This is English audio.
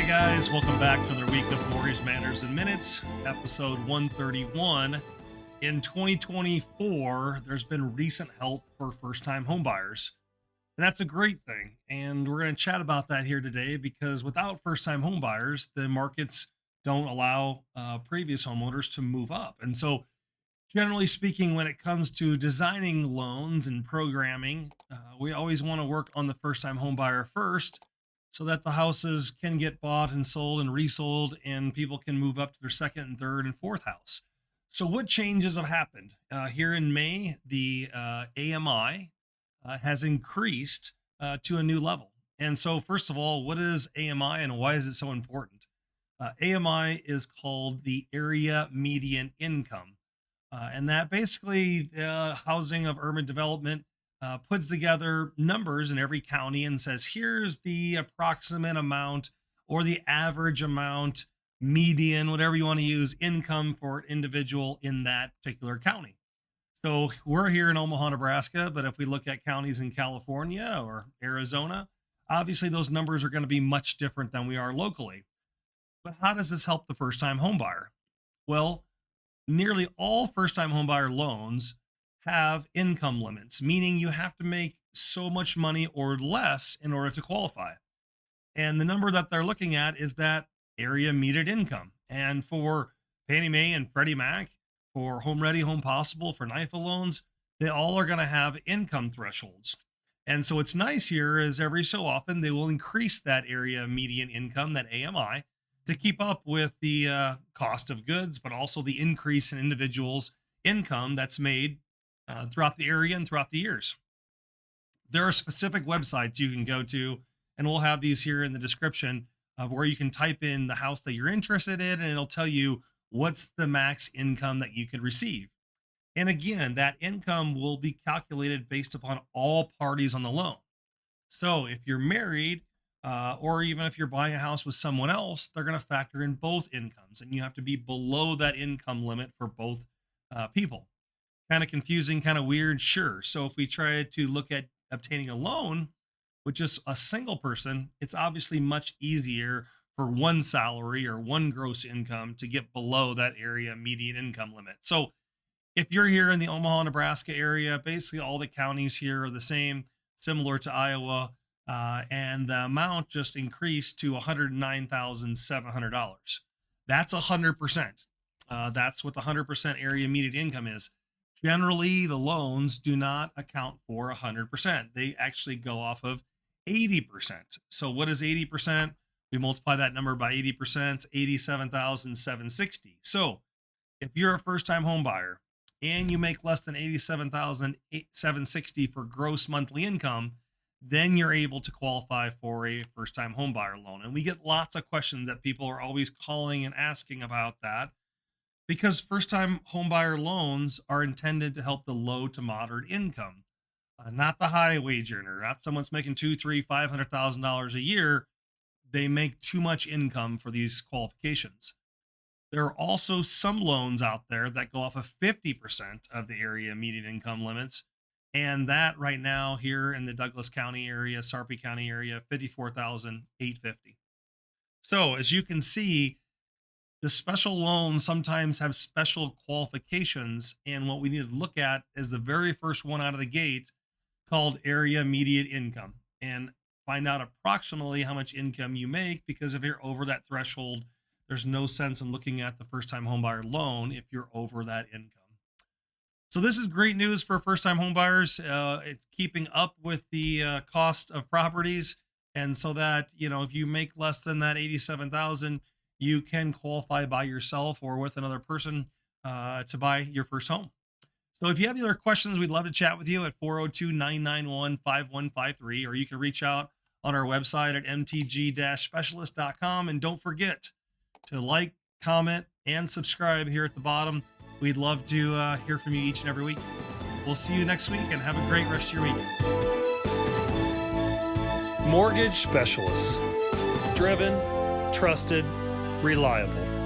Hey guys, welcome back to another week of Mortgage Matters in Minutes, episode 131. In 2024, there's been recent help for first-time homebuyers, and that's a great thing. And we're going to chat about that here today because without first-time homebuyers, the markets don't allow previous homeowners to move up. And so, generally speaking, when it comes to designing loans and programming, we always want to work on the first-time homebuyer first, so that the houses can get bought and sold and resold and people can move up to their second and third and fourth house. So what changes have happened? Here in May, the AMI has increased to a new level. And so first of all, what is AMI and why is it so important? AMI is called the area median income. And that basically housing of urban development puts together numbers in every county and says, here's the approximate amount or the average amount, median, whatever you want to use, income for an individual in that particular county. So we're here in Omaha, Nebraska, but if we look at counties in California or Arizona, obviously those numbers are going to be much different than we are locally. But how does this help the first-time homebuyer? Well, nearly all first-time homebuyer loans have income limits, meaning you have to make so much money or less in order to qualify. And the number that they're looking at is that area median income. And for Fannie Mae and Freddie Mac, for Home Ready, Home Possible, for NIFA loans, they all are going to have income thresholds. And so what's nice here is every so often they will increase that area median income, that AMI, to keep up with the cost of goods, but also the increase in individuals' income that's made throughout the area and throughout the years. There are specific websites you can go to, and we'll have these here in the description of where you can type in the house that you're interested in, and it'll tell you what's the max income that you can receive. And again, that income will be calculated based upon all parties on the loan. So if you're married, or even if you're buying a house with someone else, they're going to factor in both incomes, and you have to be below that income limit for both people. Kind of confusing, kind of weird, sure. So if we try to look at obtaining a loan with just a single person, it's obviously much easier for one salary or one gross income to get below that area median income limit. So if you're here in the Omaha, Nebraska area, basically all the counties here are the same, similar to Iowa, and the amount just increased to $109,700. That's 100%. That's what the 100% area median income is. Generally, the loans do not account for 100%. They actually go off of 80%. So what is 80%? We multiply that number by 80%, it's 87,760. So if you're a first-time home buyer and you make less than 87,760 for gross monthly income, then you're able to qualify for a first-time home buyer loan. And we get lots of questions that people are always calling and asking about that, because first-time homebuyer loans are intended to help the low to moderate income, not the high wage earner, not someone's making $200,000, $300,000, $500,000 a year. They make too much income for these qualifications. There are also some loans out there that go off of 50% of the area median income limits, and that right now here in the Douglas County area, Sarpy County area, $54,850. So as you can see, the special loans sometimes have special qualifications, and what we need to look at is the very first one out of the gate called area median income, and find out approximately how much income you make, because if you're over that threshold, there's no sense in looking at the first-time homebuyer loan if you're over that income. So this is great news for first-time homebuyers. It's keeping up with the cost of properties, and so that, if you make less than that 87,000, you can qualify by yourself or with another person to buy your first home. So if you have any other questions, we'd love to chat with you at 402-991-5153, or you can reach out on our website at mtg-specialist.com. And don't forget to like, comment, and subscribe here at the bottom. We'd love to hear from you each and every week. We'll see you next week, and have a great rest of your week. Mortgage Specialists. Driven, trusted, reliable.